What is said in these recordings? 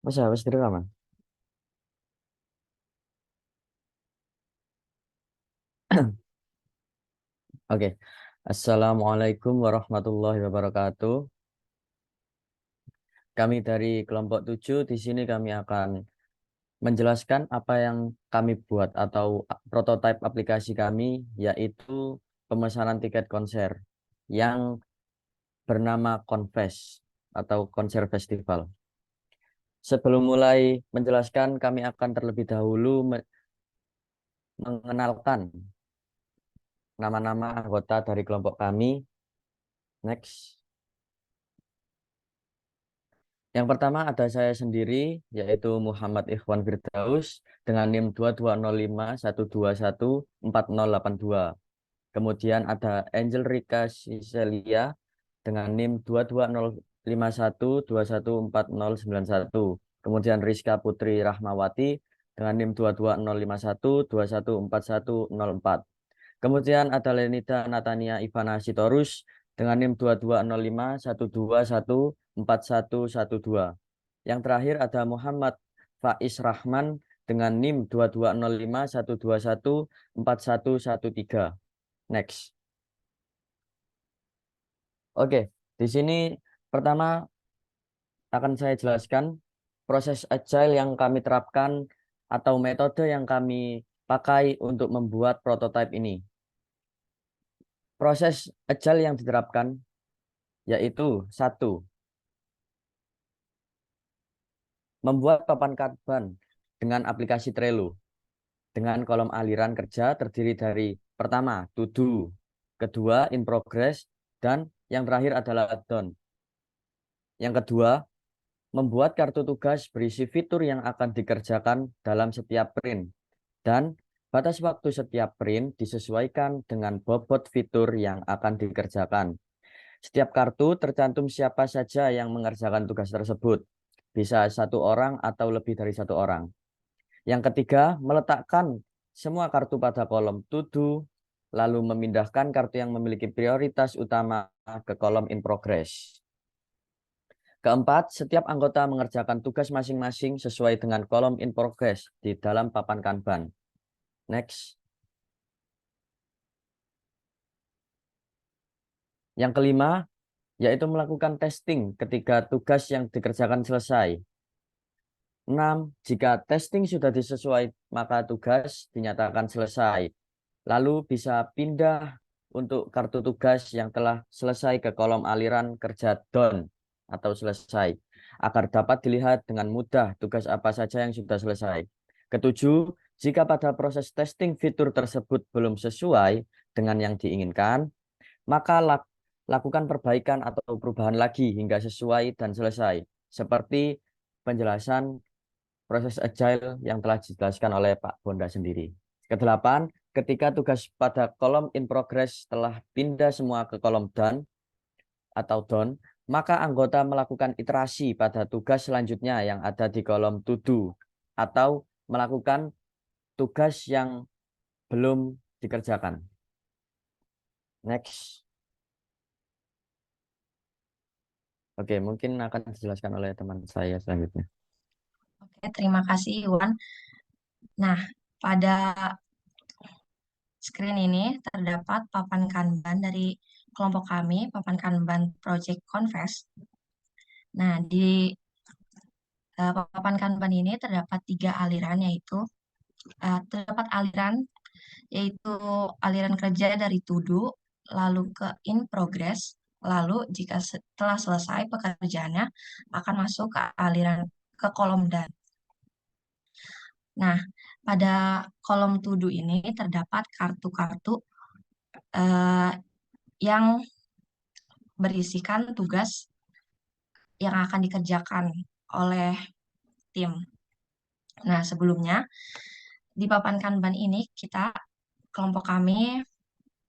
Wis direkam. Oke. Assalamualaikum warahmatullahi wabarakatuh. Kami dari kelompok 7 di sini kami akan menjelaskan apa yang kami buat atau prototipe aplikasi kami, yaitu pemesanan tiket konser yang bernama Confest atau konser festival. Sebelum mulai menjelaskan, kami akan terlebih dahulu mengenalkan nama-nama anggota dari kelompok kami. Next. Yang pertama ada saya sendiri, yaitu Muhammad Ikhwan Firdaus dengan NIM 2205121408. Kemudian ada Angel Rika Siselia dengan NIM 2205121409. Kemudian Rizka Putri Rahmawati dengan NIM 220512141104. Kemudian ada Lenita Natania Ivana Sitorus dengan NIM 220512114112. Yang terakhir ada Muhammad Faiz Rahman dengan NIM 220512114113. Next. Oke, di sini pertama akan saya jelaskan proses agile yang kami terapkan atau metode yang kami pakai untuk membuat prototipe ini. Proses agile yang diterapkan yaitu satu, membuat papan Kanban dengan aplikasi Trello dengan kolom aliran kerja terdiri dari pertama, to do, kedua, in progress, dan yang terakhir adalah done. Yang kedua, membuat kartu tugas berisi fitur yang akan dikerjakan dalam setiap print dan batas waktu setiap print disesuaikan dengan bobot fitur yang akan dikerjakan. Setiap kartu tercantum siapa saja yang mengerjakan tugas tersebut. Bisa satu orang atau lebih dari satu orang. Yang ketiga, meletakkan semua kartu pada kolom to do, lalu memindahkan kartu yang memiliki prioritas utama ke kolom in progress. Keempat, setiap anggota mengerjakan tugas masing-masing sesuai dengan kolom in progress di dalam papan Kanban. Next. Yang kelima, yaitu melakukan testing ketika tugas yang dikerjakan selesai. 6. Jika testing sudah disesuaikan, maka tugas dinyatakan selesai. Lalu bisa pindah untuk kartu tugas yang telah selesai ke kolom aliran kerja done atau selesai, agar dapat dilihat dengan mudah tugas apa saja yang sudah selesai. Ketujuh, jika pada proses testing fitur tersebut belum sesuai dengan yang diinginkan, maka lakukan perbaikan atau perubahan lagi hingga sesuai dan selesai, seperti penjelasan proses agile yang telah dijelaskan oleh Pak Bonda sendiri. Kedelapan, ketika tugas pada kolom in progress telah pindah semua ke kolom done atau done, maka anggota melakukan iterasi pada tugas selanjutnya yang ada di kolom to do atau melakukan tugas yang belum dikerjakan. Next. Oke, mungkin akan dijelaskan oleh teman saya selanjutnya. Oke, terima kasih Iwan. Nah, pada screen ini terdapat papan Kanban dari kelompok kami, papan Kanban Project Confess. Nah, di papan Kanban ini terdapat tiga aliran, yaitu terdapat aliran yaitu aliran kerja dari to do, lalu ke in progress, lalu jika setelah selesai pekerjaannya akan masuk ke aliran ke kolom done. Nah, pada kolom to do ini terdapat kartu-kartu eh, yang berisikan tugas yang akan dikerjakan oleh tim. Nah, sebelumnya di papan Kanban ini kelompok kami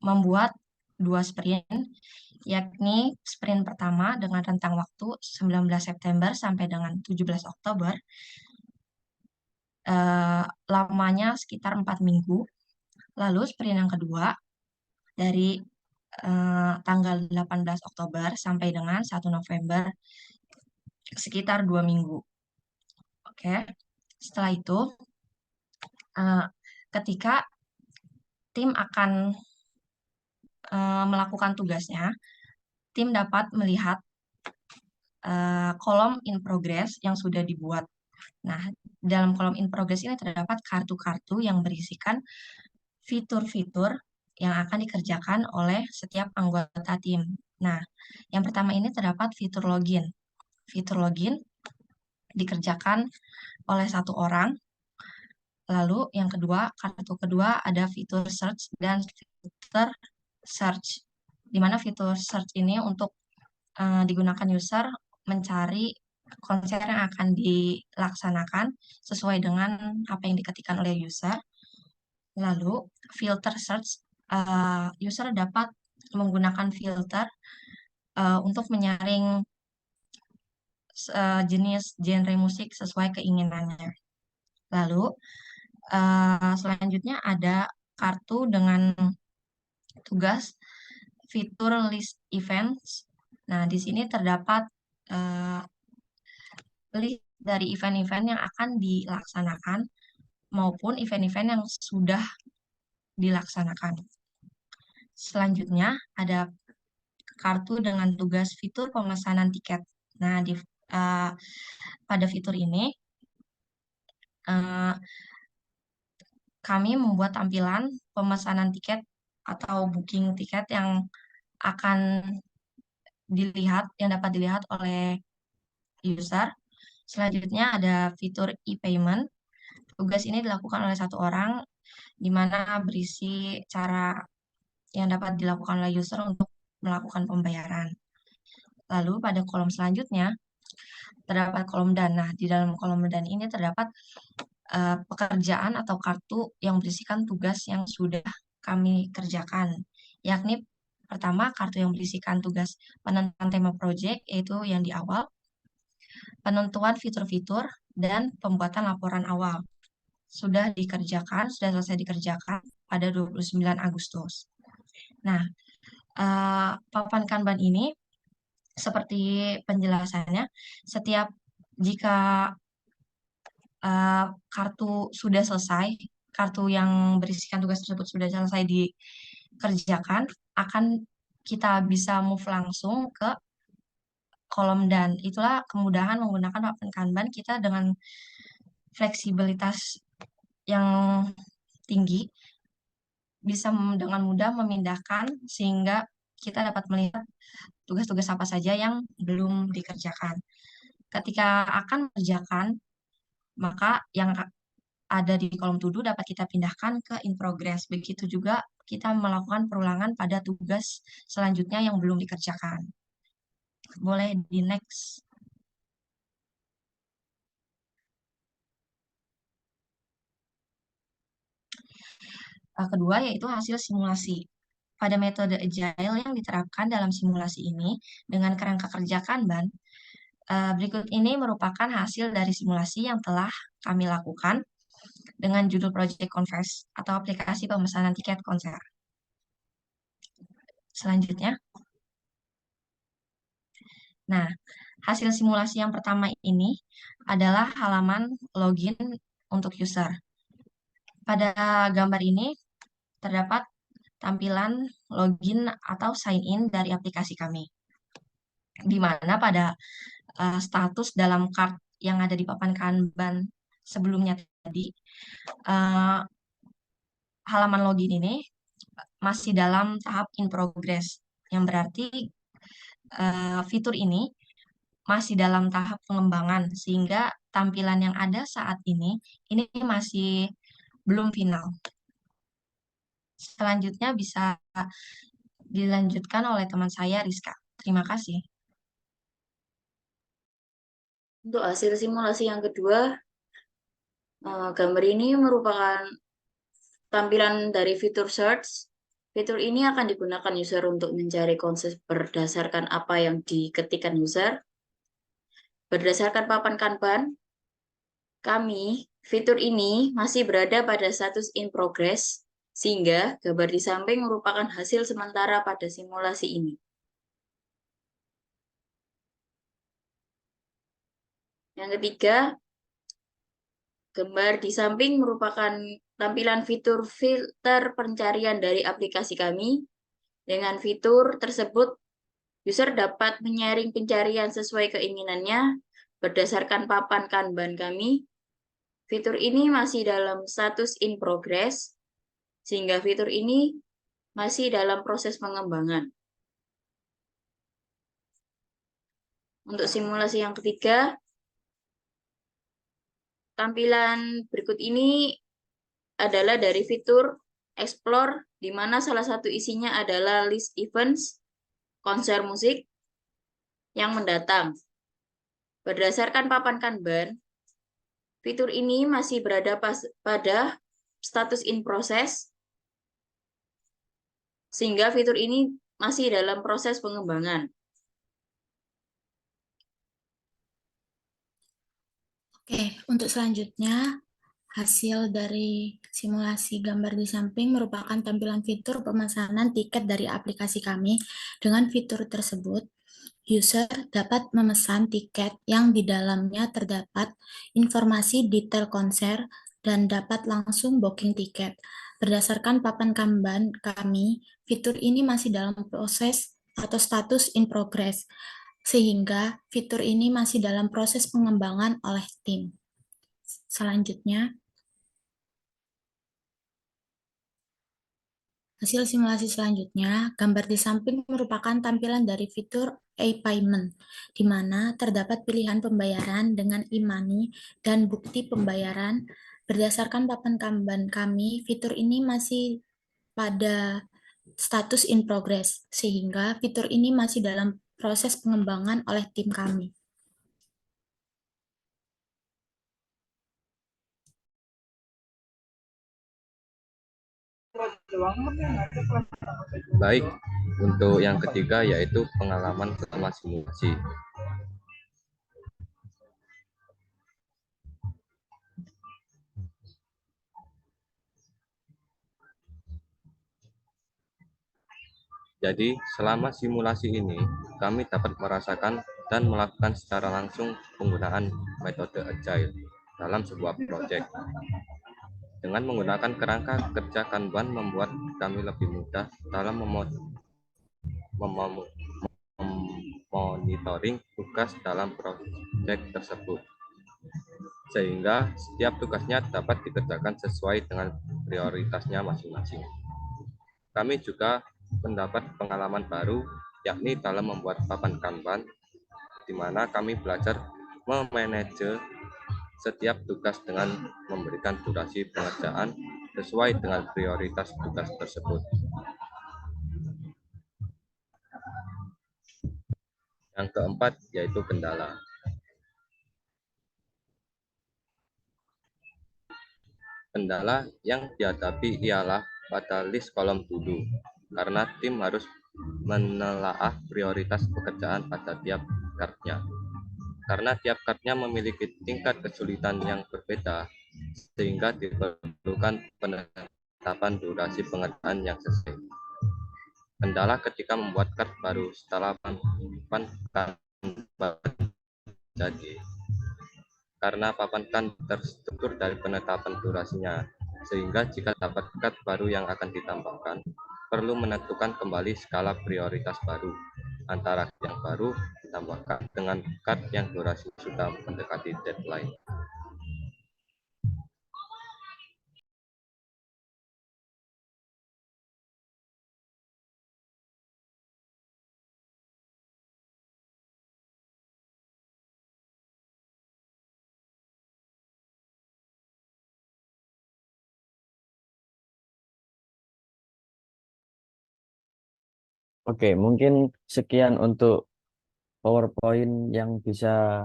membuat dua sprint, yakni sprint pertama dengan rentang waktu 19 September sampai dengan 17 Oktober, lamanya sekitar 4 minggu. Lalu sprint yang kedua dari tanggal 18 Oktober sampai dengan 1 November, sekitar 2 minggu. Oke, setelah itu eh, ketika tim akan melakukan tugasnya, tim dapat melihat kolom in progress yang sudah dibuat. Nah, dalam kolom in progress ini terdapat kartu-kartu yang berisikan fitur-fitur yang akan dikerjakan oleh setiap anggota tim. Nah, yang pertama ini terdapat fitur login. Fitur login dikerjakan oleh satu orang. Lalu yang kedua, kartu kedua ada fitur search dan fitur search. Di mana fitur search ini untuk digunakan user mencari konser yang akan dilaksanakan sesuai dengan apa yang diketikkan oleh user. Lalu filter search, user dapat menggunakan filter untuk menyaring jenis genre musik sesuai keinginannya. Lalu selanjutnya ada kartu dengan tugas fitur list events. Nah, di sini terdapat uh, list dari event-event yang akan dilaksanakan maupun event-event yang sudah dilaksanakan. Selanjutnya ada kartu dengan tugas fitur pemesanan tiket. Nah, pada fitur ini uh, kami membuat tampilan pemesanan tiket atau booking tiket yang akan yang dapat dilihat oleh user. Selanjutnya ada fitur e-payment. Tugas ini dilakukan oleh satu orang, di mana berisi cara yang dapat dilakukan oleh user untuk melakukan pembayaran. Lalu pada kolom selanjutnya terdapat kolom dana. Di dalam kolom dana ini terdapat pekerjaan atau kartu yang berisikan tugas yang sudah kami kerjakan, yakni pertama kartu yang berisikan tugas penentuan tema project, yaitu yang di awal, penentuan fitur-fitur, dan pembuatan laporan awal. Sudah selesai dikerjakan pada 29 Agustus. Nah, papan Kanban ini seperti penjelasannya, jika kartu sudah selesai, kartu yang berisikan tugas tersebut sudah selesai dikerjakan, akan kita bisa move langsung ke kolom dan. Itulah kemudahan menggunakan papan Kanban kita dengan fleksibilitas yang tinggi, bisa dengan mudah memindahkan sehingga kita dapat melihat tugas-tugas apa saja yang belum dikerjakan. Ketika akan mengerjakan, maka yang ada di kolom to do dapat kita pindahkan ke in progress. Begitu juga kita melakukan perulangan pada tugas selanjutnya yang belum dikerjakan. Boleh di next. Kedua yaitu hasil simulasi. Pada metode Agile yang diterapkan dalam simulasi ini dengan kerangka kerja Kanban, berikut ini merupakan hasil dari simulasi yang telah kami lakukan dengan judul Project Confess atau aplikasi pemesanan tiket konser. Selanjutnya, nah, hasil simulasi yang pertama ini adalah halaman login untuk user. Pada gambar ini terdapat tampilan login atau sign in dari aplikasi kami, di mana pada status dalam card yang ada di papan Kanban sebelumnya tadi, halaman login ini masih dalam tahap in progress, yang berarti fitur ini masih dalam tahap pengembangan, sehingga tampilan yang ada saat ini masih belum final. Selanjutnya bisa dilanjutkan oleh teman saya, Rizka. Terima kasih. Untuk hasil simulasi yang kedua, gambar ini merupakan tampilan dari fitur search. Fitur ini akan digunakan user untuk mencari konsep berdasarkan apa yang diketikkan user. Berdasarkan papan Kanban, fitur ini masih berada pada status in progress, sehingga gambar di samping merupakan hasil sementara pada simulasi ini. Yang ketiga, Gambar di samping merupakan tampilan fitur filter pencarian dari aplikasi kami. Dengan fitur tersebut, user dapat menyaring pencarian sesuai keinginannya berdasarkan papan Kanban kami. Fitur ini masih dalam status in progress, sehingga fitur ini masih dalam proses pengembangan. Untuk simulasi yang ketiga, tampilan berikut ini adalah dari fitur Explore, di mana salah satu isinya adalah list events, konser musik yang mendatang. Berdasarkan papan Kanban, fitur ini masih berada pada status in process, sehingga fitur ini masih dalam proses pengembangan. Oke, untuk selanjutnya, hasil dari simulasi gambar di samping merupakan tampilan fitur pemesanan tiket dari aplikasi kami. Dengan fitur tersebut, user dapat memesan tiket yang di dalamnya terdapat informasi detail konser dan dapat langsung booking tiket. Berdasarkan papan Kanban kami, fitur ini masih dalam proses atau status in progress, sehingga fitur ini masih dalam proses pengembangan oleh tim. Selanjutnya, hasil simulasi selanjutnya, gambar di samping merupakan tampilan dari fitur e-payment, di mana terdapat pilihan pembayaran dengan e-money dan bukti pembayaran. Berdasarkan papan Kanban kami, fitur ini masih pada status in progress, sehingga fitur ini masih dalam proses pengembangan oleh tim kami. Baik, untuk yang ketiga yaitu pengalaman selama simulasi. Jadi, selama simulasi ini, kami dapat merasakan dan melakukan secara langsung penggunaan metode Agile dalam sebuah proyek. Dengan menggunakan kerangka kerja Kanban membuat kami lebih mudah dalam memonitoring tugas dalam proyek tersebut. Sehingga setiap tugasnya dapat dikerjakan sesuai dengan prioritasnya masing-masing. Kami juga mendapat pengalaman baru, yakni dalam membuat papan Kanban, di mana kami belajar memanage setiap tugas dengan memberikan durasi pengerjaan sesuai dengan prioritas tugas tersebut. Yang keempat yaitu kendala. Kendala yang dihadapi ialah pada list kolom dulu, karena tim harus menelaah prioritas pekerjaan pada tiap kartnya. Karena tiap kartnya memiliki tingkat kesulitan yang berbeda, sehingga diperlukan penetapan durasi pengerjaan yang sesuai. Kendala ketika membuat kart baru setelah papan Kanban jadi. Karena papan kan terstruktur dari penetapan durasinya, sehingga jika dapat kart baru yang akan ditambahkan, perlu menentukan kembali skala prioritas baru antara yang baru ditambahkan dengan kart yang durasi sudah mendekati deadline. Oke, mungkin sekian untuk PowerPoint yang bisa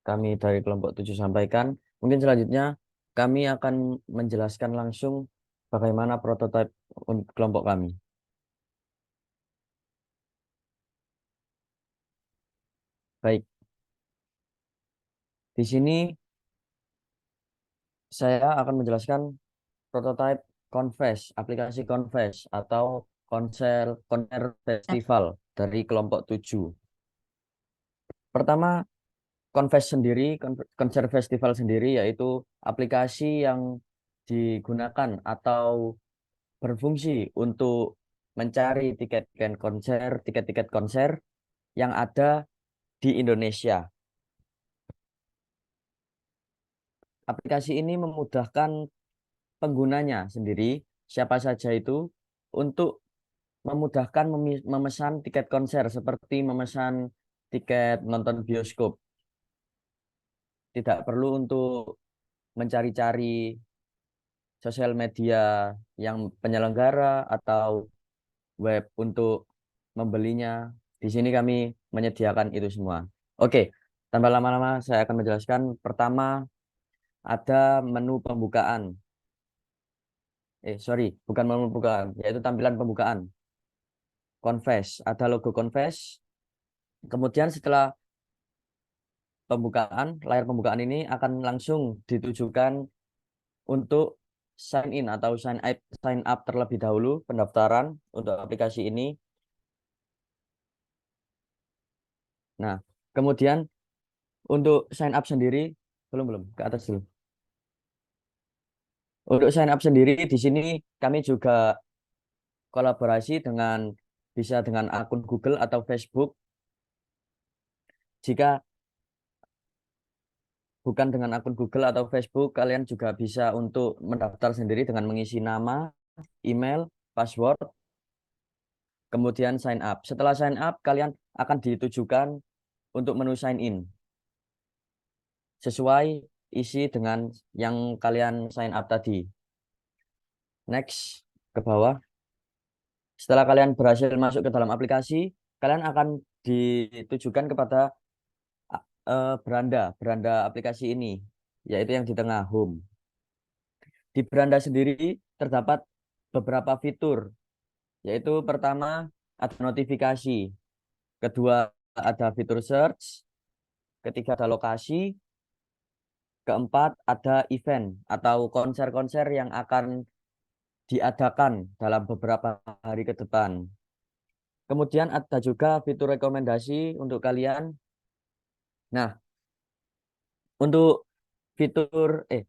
kami dari kelompok 7 sampaikan. Mungkin selanjutnya kami akan menjelaskan langsung bagaimana prototipe untuk kelompok kami. Baik. Di sini saya akan menjelaskan prototipe Confess, aplikasi Confess atau konser festival dari kelompok 7. Pertama, Confess sendiri, konser festival sendiri yaitu aplikasi yang digunakan atau berfungsi untuk mencari tiket-tiket konser yang ada di Indonesia. Aplikasi ini memudahkan penggunanya sendiri, siapa saja itu, untuk memudahkan memesan tiket konser seperti memesan tiket nonton bioskop. Tidak perlu untuk mencari-cari sosial media yang penyelenggara atau web untuk membelinya. Di sini kami menyediakan itu semua. Oke, tanpa lama-lama saya akan menjelaskan. Pertama, ada menu pembukaan. Bukan menu pembukaan, yaitu tampilan pembukaan. Confess, ada logo Confess. Kemudian setelah pembukaan, layar pembukaan ini akan langsung ditujukan untuk sign in atau sign up terlebih dahulu, pendaftaran untuk aplikasi ini. Nah, kemudian untuk sign up sendiri, belum ke atas dulu. Untuk sign up sendiri di sini kami juga kolaborasi bisa dengan akun Google atau Facebook. Jika bukan dengan akun Google atau Facebook, kalian juga bisa untuk mendaftar sendiri dengan mengisi nama, email, password, kemudian sign up. Setelah sign up, kalian akan ditujukan untuk menu sign in. Sesuai isi dengan yang kalian sign up tadi. Next, ke bawah. Setelah kalian berhasil masuk ke dalam aplikasi, kalian akan ditujukan kepada beranda aplikasi ini, yaitu yang di tengah, home. Di beranda sendiri terdapat beberapa fitur, yaitu pertama ada notifikasi, kedua ada fitur search, ketiga ada lokasi, keempat ada event atau konser-konser yang akan diadakan dalam beberapa hari ke depan. Kemudian ada juga fitur rekomendasi untuk kalian. Nah, untuk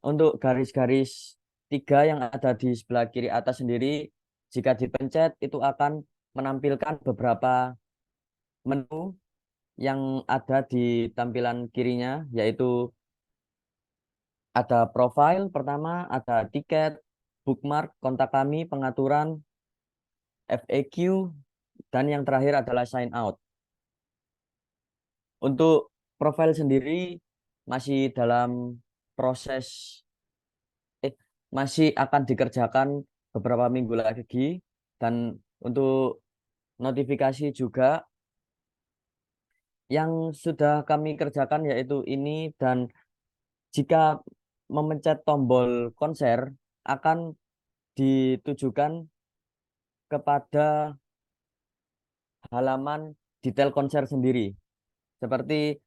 untuk garis-garis 3 yang ada di sebelah kiri atas sendiri, jika dipencet itu akan menampilkan beberapa menu yang ada di tampilan kirinya, yaitu ada profile pertama, ada tiket, bookmark, kontak kami, pengaturan, FAQ, dan yang terakhir adalah sign out. Untuk profile sendiri masih dalam proses masih akan dikerjakan beberapa minggu lagi, dan untuk notifikasi juga yang sudah kami kerjakan yaitu ini, dan jika memencet tombol konser akan ditujukan kepada halaman detail konser sendiri, seperti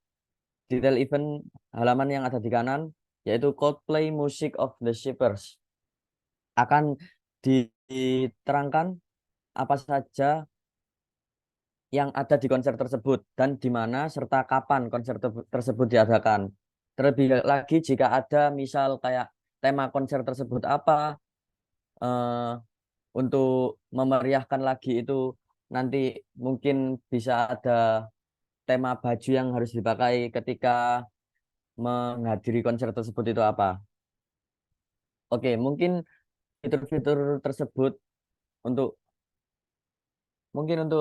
detail event halaman yang ada di kanan, yaitu Coldplay Music of the Shepherds. Akan diterangkan apa saja yang ada di konser tersebut dan di mana serta kapan konser tersebut diadakan. Terlebih lagi jika ada misal kayak tema konser tersebut apa, untuk memeriahkan lagi itu nanti mungkin bisa ada tema baju yang harus dipakai ketika menghadiri konser tersebut itu apa. Oke, mungkin fitur-fitur tersebut untuk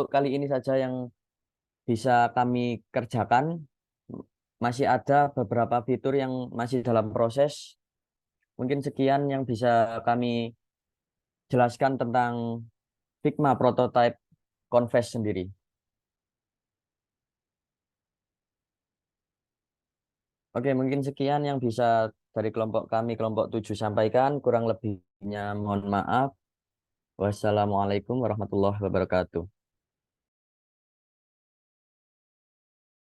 kali ini saja yang bisa kami kerjakan. Masih ada beberapa fitur yang masih dalam proses. Mungkin sekian yang bisa kami jelaskan tentang Figma Prototype Confess sendiri. Oke, mungkin sekian yang bisa dari kelompok kami, kelompok 7 sampaikan. Kurang lebihnya mohon maaf. Wassalamualaikum warahmatullahi wabarakatuh.